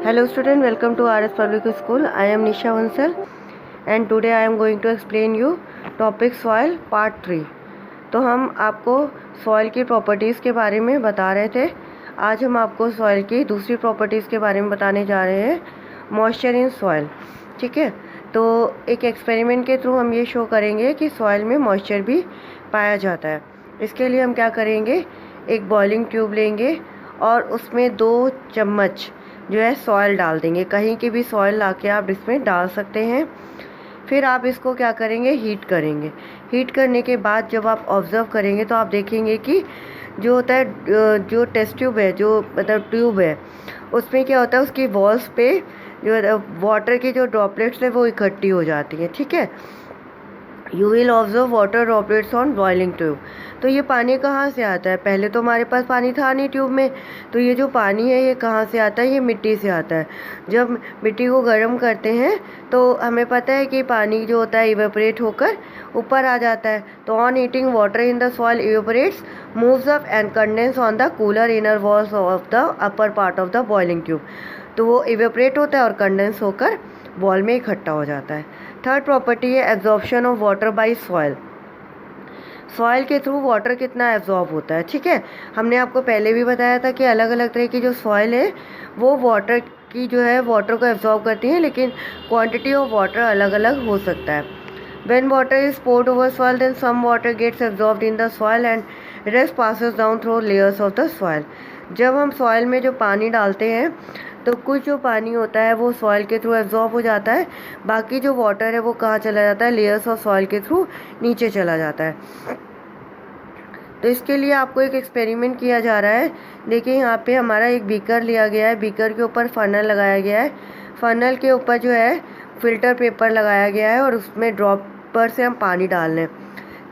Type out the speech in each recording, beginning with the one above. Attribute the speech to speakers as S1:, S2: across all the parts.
S1: Hello student, welcome to RS Public School. I am Nisha Vansal and today I am going to explain you topic soil part 3. तो हम आपको soil की properties के बारे में बता रहे थे. आज हम आपको सॉइल की दूसरी प्रॉपर्टीज़ के बारे में बताने जा रहे हैं, मॉइस्चर इन सॉइल. ठीक है, तो एक एक्सपेरिमेंट के थ्रू हम ये शो करेंगे कि सॉइल में मॉइस्चर भी पाया जाता है. इसके लिए हम क्या करेंगे, एक बॉइलिंग ट्यूब लेंगे और उसमें 2 चम्मच जो है सॉइल डाल देंगे. कहीं की भी सॉइल लाके आप इसमें डाल सकते हैं. फिर आप इसको क्या करेंगे, हीट करेंगे. हीट करने के बाद जब आप ऑब्ज़र्व करेंगे तो आप देखेंगे कि जो होता है, जो टेस्ट ट्यूब है, जो मतलब ट्यूब है, उसमें क्या होता है, उसकी वॉल्स पे जो वाटर की जो ड्रॉपलेट्स है वो इकट्ठी हो जाती हैं. ठीक है, you will observe water droplets on boiling tube. तो ये पानी कहाँ से आता है? पहले तो हमारे पास पानी था नहीं ट्यूब में, तो ये जो पानी है ये कहाँ से आता है? ये मिट्टी से आता है. जब मिट्टी को गर्म करते हैं तो हमें पता है कि पानी जो होता है इवेपोरेट होकर ऊपर आ जाता है. तो on heating water in the soil evaporates, moves up and condense on the cooler inner walls of the upper part of the boiling tube. तो वो इवेपोरेट होता है और कंडेंस होकर बॉल में इकट्ठा हो जाता है. थर्ड प्रॉपर्टी है absorption of water bye soil. Soil के थ्रू वाटर कितना एब्जॉर्ब होता है. ठीक है, हमने आपको पहले भी बताया था कि अलग अलग तरह की जो सॉइल है वो वाटर की जो है वाटर को एब्जॉर्ब करती है, लेकिन क्वांटिटी ऑफ वाटर अलग अलग हो सकता है. When water is poured over soil, then some water gets absorbed in the soil and rest passes down through layers of the soil. जब हम सॉइल में जो पानी डालते हैं तो कुछ जो पानी होता है वो सॉइल के थ्रू एब्जॉर्ब हो जाता है, बाकी जो वाटर है वो कहाँ चला जाता है, लेयर्स ऑफ सॉइल के थ्रू नीचे चला जाता है. तो इसके लिए आपको एक एक्सपेरिमेंट किया जा रहा है. देखिए यहाँ पे हमारा एक बीकर लिया गया है, बीकर के ऊपर फनल लगाया गया है, फनल के ऊपर जो है फिल्टर पेपर लगाया गया है और उसमें ड्रॉपर से हम पानी डाल रहे हैं.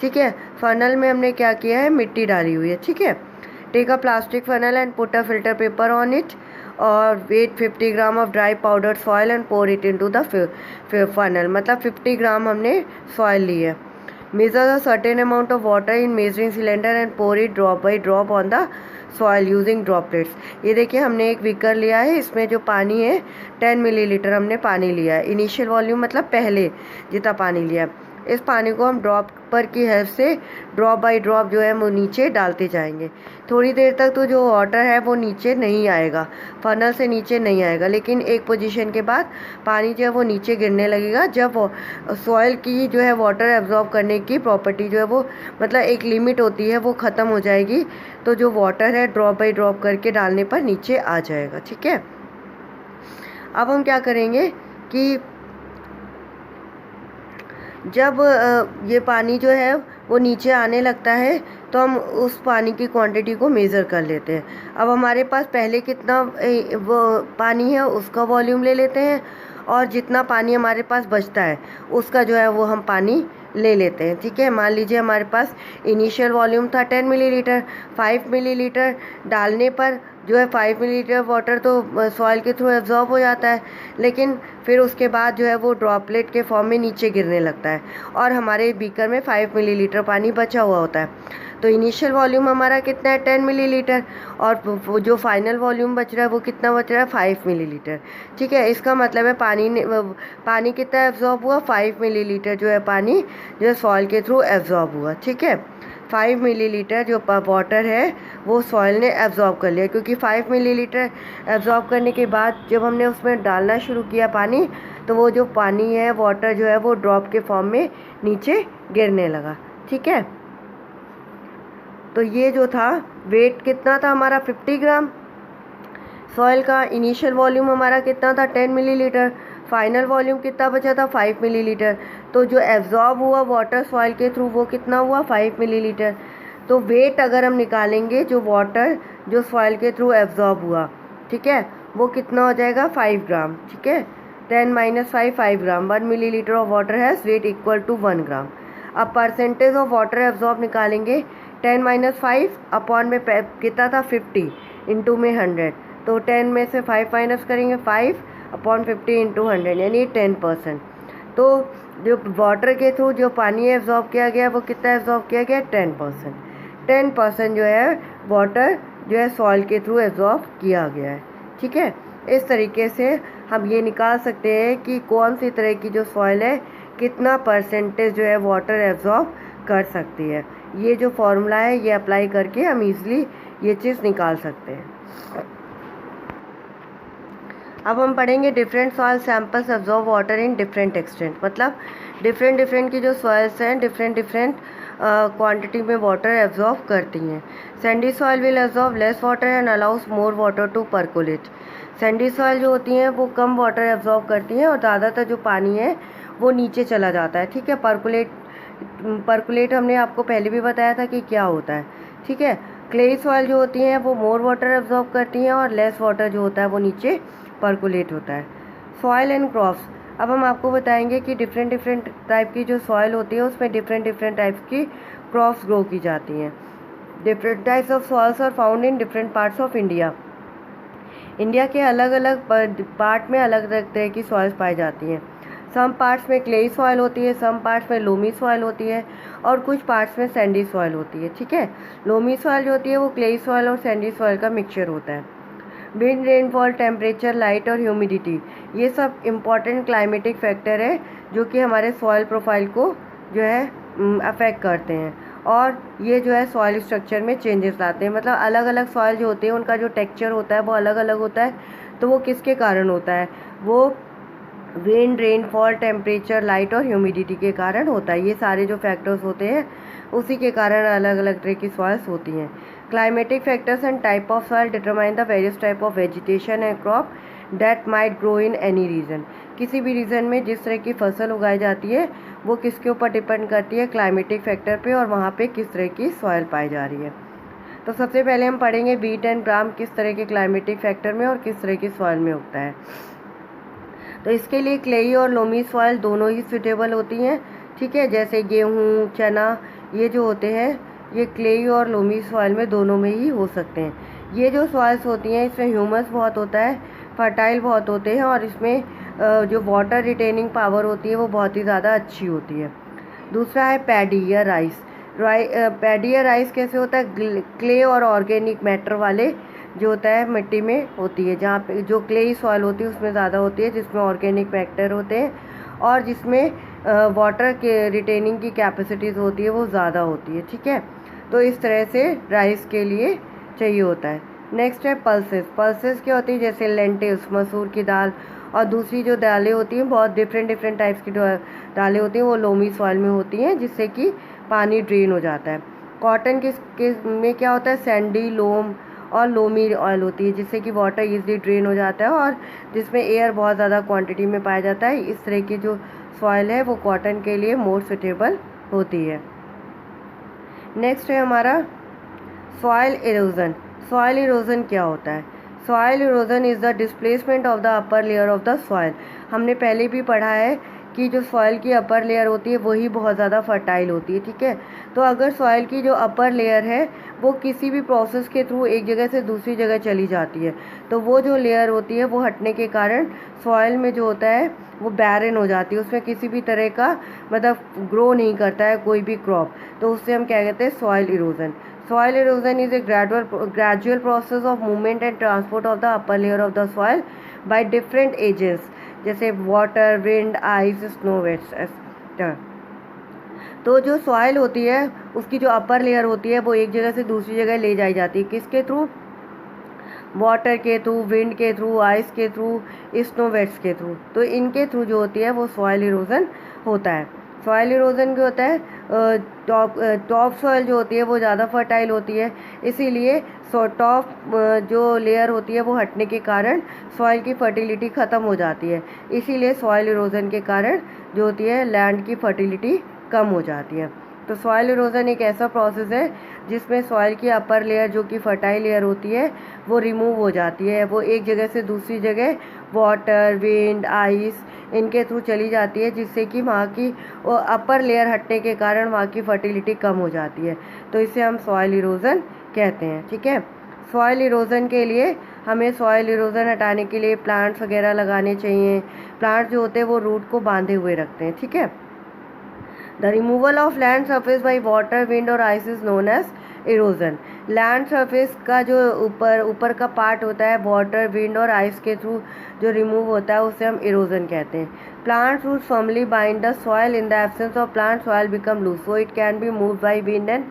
S1: ठीक है, फनल में हमने क्या किया है, मिट्टी डाली हुई है. ठीक है, take a plastic funnel and put a filter paper on it और weigh 50 gram of dry powder soil and pour it into the funnel. मतलब 50 ग्राम हमने सॉइल ली है. Measure the certain amount of water in measuring cylinder and pour it drop by drop on the soil using droplets. ये देखिए हमने एक beaker लिया है, इसमें जो पानी है 10 मिलीलीटर हमने पानी लिया है. इनिशियल वॉल्यूम मतलब पहले जितना पानी लिया है. इस पानी को हम ड्रॉपर की हेल्प से ड्रॉप बाय ड्रॉप जो है वो नीचे डालते जाएंगे. थोड़ी देर तक तो जो वाटर है वो नीचे नहीं आएगा, फनल से नीचे नहीं आएगा, लेकिन एक पोजीशन के बाद पानी जो है वो नीचे गिरने लगेगा. जब सॉइल की जो है वाटर एब्जॉर्ब करने की प्रॉपर्टी जो है वो मतलब एक लिमिट होती है वो ख़त्म हो जाएगी, तो जो वाटर है ड्रॉप बाय ड्रॉप करके डालने पर नीचे आ जाएगा. ठीक है, अब हम क्या करेंगे कि जब ये पानी जो है वो नीचे आने लगता है तो हम उस पानी की क्वांटिटी को मेज़र कर लेते हैं. अब हमारे पास पहले कितना वो पानी है उसका वॉल्यूम ले लेते हैं और जितना पानी हमारे पास बचता है उसका जो है वो हम पानी ले लेते हैं. ठीक है, मान लीजिए हमारे पास इनिशियल वॉल्यूम था 10 मिलीलीटर. 5 मिलीलीटर डालने पर जो है 5 मिलीलीटर वाटर तो सॉइल के थ्रू एब्जॉर्ब हो जाता है, लेकिन फिर उसके बाद जो है वो ड्रॉपलेट के फॉर्म में नीचे गिरने लगता है और हमारे बीकर में 5 मिलीलीटर पानी बचा हुआ होता है. तो इनिशियल वॉल्यूम हमारा कितना है, 10 मिलीलीटर, और वो जो फाइनल वॉल्यूम बच रहा है वो कितना बच रहा है, 5 मिलीलीटर. ठीक है, इसका मतलब है पानी कितना एब्जॉर्ब हुआ, 5 मिलीलीटर जो है पानी जो है सॉइल के थ्रू एब्जॉर्ब हुआ. ठीक है, 5 मिलीलीटर जो वाटर है वो सॉइल ने एब्जॉर्ब कर लिया, क्योंकि 5 मिलीलीटर एब्जॉर्ब करने के बाद जब हमने उसमें डालना शुरू किया पानी, तो वो जो पानी है वाटर जो है वो ड्रॉप के फॉर्म में नीचे गिरने लगा. ठीक है, तो ये जो था वेट कितना था हमारा, 50 ग्राम. सॉइल का इनिशियल वॉल्यूम हमारा कितना था, 10 मिलीलीटर. फाइनल वॉल्यूम कितना बचा था, 5 मिलीलीटर. तो जो एब्जॉर्ब हुआ वाटर सॉइल के थ्रू वो कितना हुआ, 5 मिलीलीटर. तो वेट अगर हम निकालेंगे जो वाटर जो सॉइल के थ्रू एब्जॉर्ब हुआ, ठीक है, वो कितना हो जाएगा, 5 ग्राम. ठीक है, 10 माइनस 5 gram. 1 millilitre of water has weight equal to 1 gram. अब परसेंटेज ऑफ वाटर एब्जॉर्ब निकालेंगे. 10 माइनस 5 अपॉन में कितना था, 50 इंटू में 100. तो 10 में से 5 माइनस करेंगे, 5 अपॉन 50 इंटू 100 यानी 10%. तो जो वाटर के थ्रू जो पानी एब्जॉर्ब किया गया वो कितना एब्जॉर्ब किया गया, 10%. 10% जो है वाटर जो है सॉइल के थ्रू एब्जॉर्ब किया गया है. ठीक है, इस तरीके से हम ये निकाल सकते हैं कि कौन सी तरह की जो सॉइल है कितना परसेंटेज जो है वाटर एब्जॉर्ब कर सकती है। ये जो फॉर्मूला है ये अप्लाई करके हम इजीली ये चीज़ निकाल सकते हैं। अब हम पढ़ेंगे different soil samples absorb water in different extent, मतलब डिफरेंट की जो सॉइल्स हैं डिफरेंट क्वांटिटी में वाटर एब्जॉर्ब करती हैं। Sandy soil will absorb less water and allows more water to percolate. Sandy soil जो होती हैं वो कम वाटर एब्जॉर्ब करती हैं और ज़्यादातर जो पानी है वो नीचे चला जाता है। ठीक है, परकुलेट हमने आपको पहले भी बताया था कि क्या होता है। ठीक है, क्लेई सॉइल जो होती हैं वो मोर वाटर एब्जॉर्ब करती हैं और लेस वाटर जो होता है वो नीचे परकुलेट होता है। सॉइल एंड क्रॉप्स, अब हम आपको बताएंगे कि डिफरेंट टाइप की जो सॉइल होती है उसमें डिफरेंट टाइप्स की क्रॉप्स ग्रो की जाती हैं। Different types of soils are found in different parts of India. India के अलग अलग पार्ट में अलग अलग तरह की सॉइल्स पाई जाती हैं। सम पार्ट्स में क्लेई सॉइल होती है, सम पार्ट्स में लोमी सॉइल होती है और कुछ पार्ट्स में सैंडी सॉइल होती है। ठीक है, लोमी सॉइल जो होती है वो क्लेई सॉइल और सैंडी सॉइल का मिक्सचर होता है। विंड, रेनफॉल, टेम्परेचर, लाइट और ह्यूमिडिटी, ये सब इम्पॉर्टेंट क्लाइमेटिक फैक्टर है जो कि हमारे सॉइल प्रोफाइल को जो है अफेक्ट करते हैं और ये जो है सॉइल स्ट्रक्चर में चेंजेस लाते हैं। मतलब अलग अलग सॉइल जो होते हैं उनका जो टेक्सचर होता है वो अलग अलग होता है। तो वो किसके कारण होता है? वो विंड, रेनफॉल, टेम्परेचर, लाइट और ह्यूमिडिटी के कारण होता है। ये सारे जो फैक्टर्स होते हैं उसी के कारण अलग अलग तरह की सॉइल्स होती हैं। Climatic factors and type of soil determine the various type of vegetation and crop that might grow in any region. किसी भी रीजन में जिस तरह की फसल उगाई जाती है वो किसके ऊपर डिपेंड करती है? क्लाइमेटिक फैक्टर पे और वहाँ पे किस तरह की सॉइल पाई जा रही है। तो सबसे पहले हम पढ़ेंगे बीट एंड ग्राम किस तरह के क्लाइमेटिक फैक्टर में और किस तरह की सॉइल में उगता है। तो इसके लिए क्लेई और लोमी सॉइल दोनों ही सूटेबल होती हैं। ठीक है, जैसे गेहूँ, चना, ये जो होते हैं ये क्लेई और लोमी सॉइल में दोनों में ही हो सकते हैं। ये जो सॉइल्स होती हैं इसमें ह्यूमस बहुत होता है, फर्टाइल बहुत होते हैं और इसमें जो वाटर रिटेनिंग पावर होती है वो बहुत ही ज़्यादा अच्छी होती है। दूसरा है पैडी या राइस। पैडी या राइस कैसे होता है? क्ले और ऑर्गेनिक मैटर वाले जो होता है मिट्टी में होती है, जहाँ पे जो क्लेई सॉइल होती है उसमें ज़्यादा होती है, जिसमें ऑर्गेनिक मैटर होते हैं और जिसमें वाटर के रिटेनिंग की कैपेसिटीज़ होती है वो ज़्यादा होती है। ठीक है, तो इस तरह से राइस के लिए चाहिए होता है। नेक्स्ट है पल्सेस। पल्सेस क्या होती है? जैसे लेंटिल्स, मसूर की दाल और दूसरी जो दालें होती हैं बहुत डिफरेंट टाइप्स की दालें होती हैं वो लोमी सॉइल में होती हैं जिससे कि पानी ड्रेन हो जाता है। कॉटन में क्या होता है? सैंडी, लोम और लोमी ऑयल होती है जिससे कि वाटर इजीली ड्रेन हो जाता है और जिसमें एयर बहुत ज़्यादा क्वांटिटी में पाया जाता है। इस तरह की जो सॉइल है वो कॉटन के लिए मोर सुटेबल होती है। नेक्स्ट है हमारा सॉइल इरोजन। सॉइल इरोजन क्या होता है? Soil erosion is the displacement of the upper layer of the soil. हमने पहले भी पढ़ा है कि जो सॉइल की अपर लेयर होती है वही बहुत ज़्यादा फर्टाइल होती है। ठीक है, तो अगर सॉइल की जो अपर लेयर है वो किसी भी प्रोसेस के थ्रू एक जगह से दूसरी जगह चली जाती है तो वो जो लेयर होती है वो हटने के कारण सॉइल में जो होता है वो बैरन हो जाती है, उसमें किसी भी तरह का मतलब ग्रो नहीं करता है कोई भी क्रॉप। तो उससे हम क्या कहते हैं? Soil erosion. Soil erosion is a gradual process of movement and transport of the upper layer of the soil by different agents जैसे water, wind, ice, snow, etc. तो जो सॉइल होती है उसकी जो अपर लेयर होती है वो एक जगह से दूसरी जगह ले जाई जाती है। किसके थ्रू? वाटर के थ्रू, विंड के थ्रू, आइस के थ्रू, स्नोवेट्स के थ्रू। तो इनके थ्रू जो होती है वो सॉइल इरोजन होता है। सॉइल इरोजन क्या होता है? टॉप सॉइल जो होती है वो ज़्यादा फर्टाइल होती है, इसीलिए टॉप जो लेयर होती है वो हटने के कारण सॉइल की फर्टिलिटी ख़त्म हो जाती है। इसीलिए सॉइल इरोजन के कारण जो होती है लैंड की फर्टिलिटी कम हो जाती है। तो सॉइल इरोजन एक ऐसा प्रोसेस है जिसमें सॉइल की अपर लेयर जो कि फर्टाइल लेयर होती है वो रिमूव हो जाती है, वो एक जगह से दूसरी जगह वाटर, विंड, आइस इनके थ्रू चली जाती है जिससे कि वहाँ की अपर लेयर हटने के कारण वहाँ की फर्टिलिटी कम हो जाती है। तो इसे हम सॉइल इरोजन कहते हैं। ठीक है, सॉइल इरोजन के लिए हमें सॉइल इरोजन हटाने के लिए प्लांट्स वगैरह लगाने चाहिए। प्लांट्स जो होते हैं वो रूट को बांधे हुए रखते हैं। ठीक है, the removal of land surface by water, wind और ice is known as erosion. Land surface का जो ऊपर का पार्ट होता है वाटर, विंड और आइस के थ्रू जो रिमूव होता है उसे हम इरोजन कहते हैं। Plant roots firmly bind the soil, in the absence of plant soil become loose, so it can be move by wind and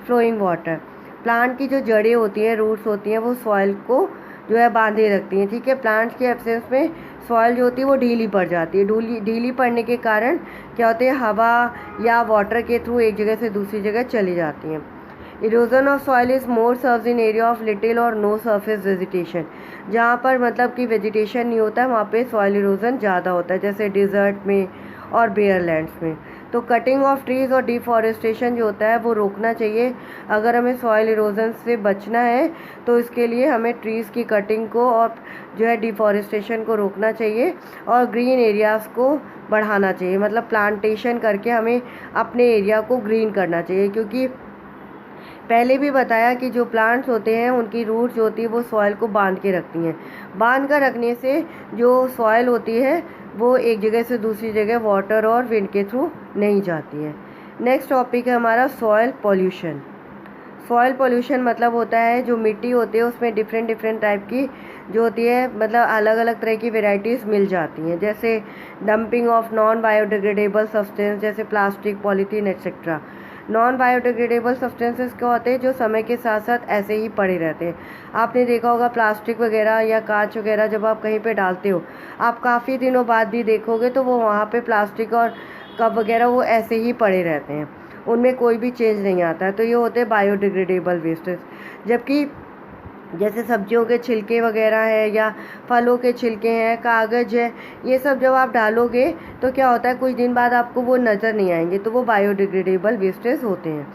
S1: flowing water. Plant की जो जड़ें होती हैं, रूट्स होती हैं, वो सॉइल को जो है बांधे रखती हैं, ठीक है। प्लांट्स के एब्सेंस में सॉइल जो होती है वो ढीली पड़ जाती है। ढीली पड़ने के कारण क्या होते हैं, हवा या वाटर के थ्रू एक जगह से दूसरी जगह चली जाती हैं। Erosion of soil is more serves in area of little और नो सरफेस वेजिटेशन, जहाँ पर मतलब कि वेजिटेशन नहीं होता है वहाँ पे सॉइल इरोजन ज़्यादा होता है, जैसे डिज़र्ट में और बेयर लैंड्स में। तो कटिंग ऑफ ट्रीज़ और डिफॉरेस्टेशन जो होता है वो रोकना चाहिए। अगर हमें सॉइल इरोजन से बचना है तो इसके लिए हमें ट्रीज़ की कटिंग को और जो है डिफॉरेस्टेशन को रोकना चाहिए और ग्रीन एरियाज़ को बढ़ाना चाहिए, मतलब प्लांटेशन करके हमें अपने एरिया को ग्रीन करना चाहिए। क्योंकि पहले भी बताया कि जो प्लांट्स होते हैं उनकी रूट्स जो होती है वो सॉइल को बांध के रखती हैं। बांध कर रखने से जो सॉइल होती है वो एक जगह से दूसरी जगह वाटर और विंड के थ्रू नहीं जाती है। नेक्स्ट टॉपिक है हमारा सॉइल पॉल्यूशन। सॉइल पॉल्यूशन मतलब होता है जो मिट्टी होती है उसमें डिफरेंट टाइप की जो होती है, मतलब अलग अलग तरह की वेराइटीज़ मिल जाती हैं, जैसे dumping of non biodegradable substance जैसे plastic, polythene etcetera. Non biodegradable substances क्या होते हैं, जो समय के साथ साथ ऐसे ही पड़े रहते हैं। आपने देखा होगा प्लास्टिक वगैरह या कांच वगैरह जब आप कहीं पे डालते हो, आप काफ़ी दिनों बाद भी देखोगे तो वो वहाँ पे प्लास्टिक और कप वगैरह वो ऐसे ही पड़े रहते हैं, उनमें कोई भी चेंज नहीं आता है। तो ये होते हैं बायोडिग्रेडेबल वेस्टेज। जबकि जैसे सब्जियों के छिलके वगैरह है या फलों के छिलके हैं, कागज़ है, ये सब जब आप डालोगे तो क्या होता है कुछ दिन बाद आपको वो नज़र नहीं आएंगे, तो वो बायोडिग्रेडेबल वेस्टेज होते हैं।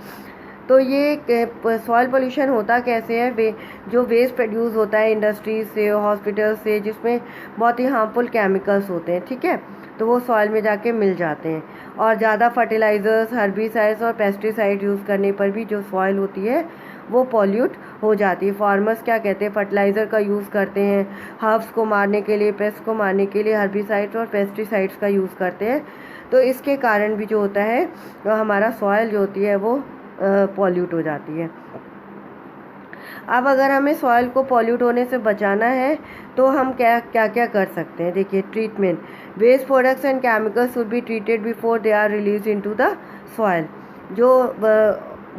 S1: तो ये सॉइल पोल्यूशन होता कैसे है, जो वेस्ट प्रोड्यूस होता है इंडस्ट्रीज से, हॉस्पिटल से, जिसमें बहुत ही हार्मफुल केमिकल्स होते हैं, ठीक है, तो वो सॉइल में जाके मिल जाते हैं। और ज़्यादा फर्टिलाइज़र्स, हर्बिसाइड्स और पेस्टिसाइड यूज़ करने पर भी जो सॉइल होती है वो पॉल्यूट हो जाती है। फार्मर्स क्या कहते हैं, फर्टिलाइज़र का यूज़ करते हैं, हर्ब्स को मारने के लिए, पेस्ट को मारने के लिए हर्बिसाइड्स और पेस्टिसाइड्स का यूज़ करते हैं। तो इसके कारण भी जो होता है तो हमारा सॉइल जो होती है वो पॉल्यूट हो जाती है। अब अगर हमें सॉइल को पॉल्यूट होने से बचाना है तो हम क्या क्या कर सकते हैं। देखिए, treatment, waste products and chemicals should be treated before they are release into the soil.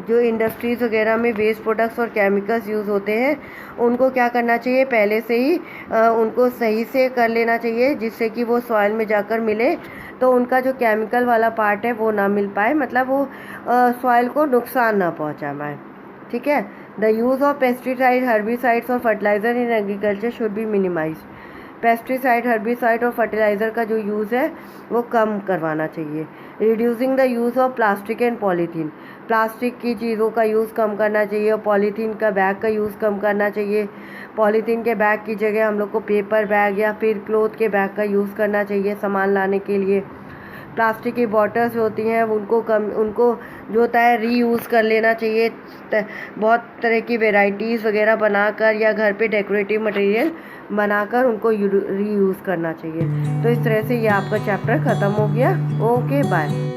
S1: जो इंडस्ट्रीज़ वगैरह में वेस्ट प्रोडक्ट्स और केमिकल्स यूज़ होते हैं उनको क्या करना चाहिए, पहले से ही उनको सही से कर लेना चाहिए, जिससे कि वो सॉइल में जाकर मिले तो उनका जो केमिकल वाला पार्ट है वो ना मिल पाए, मतलब वो सॉइल को नुकसान ना पहुंचा पाए, ठीक है। The use of pesticide, herbicides और fertiliser in agriculture should be minimise. Pesticide, herbicide और फर्टिलाइज़र का जो यूज़ है वो कम करवाना चाहिए। Reducing the use of plastic and polythene, plastic की चीज़ों का यूज़ कम करना चाहिए और पॉलीथीन का बैग का यूज़ कम करना चाहिए। पॉलीथीन के बैग की जगह हम लोग को पेपर बैग या फिर क्लोथ के बैग का यूज़ करना चाहिए सामान लाने के लिए। प्लास्टिक की बॉटल्स होती हैं उनको जो होता है रीयूज़ कर लेना चाहिए, बहुत तरह की वेराइटीज़ वगैरह बनाकर या घर पे डेकोरेटिव मटेरियल बनाकर उनको रीयूज़ करना चाहिए। तो इस तरह से ये आपका चैप्टर ख़त्म हो गया। Okay, bye.